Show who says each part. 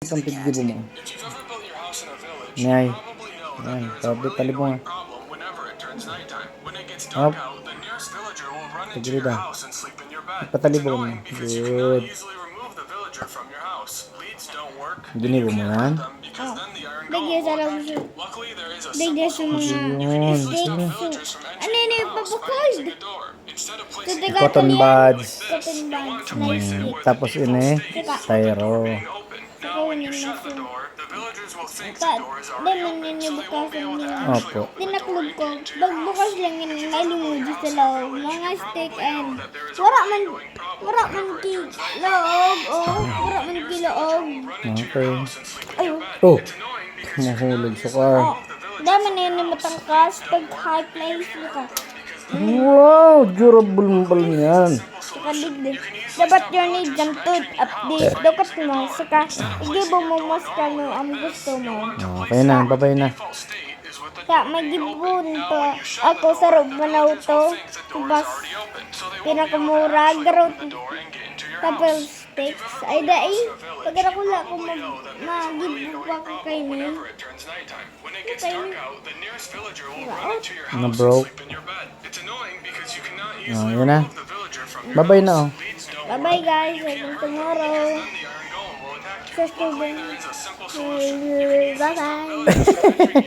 Speaker 1: Itong tigdibo mo. Ngay. Yan. Sabi talibo nga. Hop. Tigdibo daw. Ipatalibo mo. Good. Ginibo mo yan.
Speaker 2: Bigyan sa lang siya. Bigyan sa mga
Speaker 1: Yun.
Speaker 2: steaks. Ano yun yung papakold?
Speaker 1: Cotton buds.
Speaker 2: Cotton buds. Nice steak.
Speaker 1: Tapos ini. Styro.
Speaker 2: Sakawin yung nasa. Dahil ninibukasan nila.
Speaker 1: Opo.
Speaker 2: Tinaklog ko. Bagbukas lang yun. May lumuji sa loob. Mga steak and wala man ki loob. Oh, wala man ki loob.
Speaker 1: Okay.
Speaker 2: Ayun.
Speaker 1: Oh. Mahulog sa car.
Speaker 2: Oh, dami na yun yung matangkas. Pag high place mo ka.
Speaker 1: Wow! Durable mo pala yan.
Speaker 2: Saka digdig. Dapat yun ni Jantod update. Dapat mo. Saka igibo mo mas ka no ang gusto mo.
Speaker 1: Okay na. Babay na.
Speaker 2: Kaya may gibon to. Ako sa Rubanaw to. Bas pinakamura. Garot. Tapos steaks. Ay dai. Pagkara ko lang kung mag-gibo pa ko kay ni.
Speaker 1: Na broke. Oh, yun na. Babay na oh.
Speaker 2: Bye-bye guys. Until tomorrow. Bye-bye.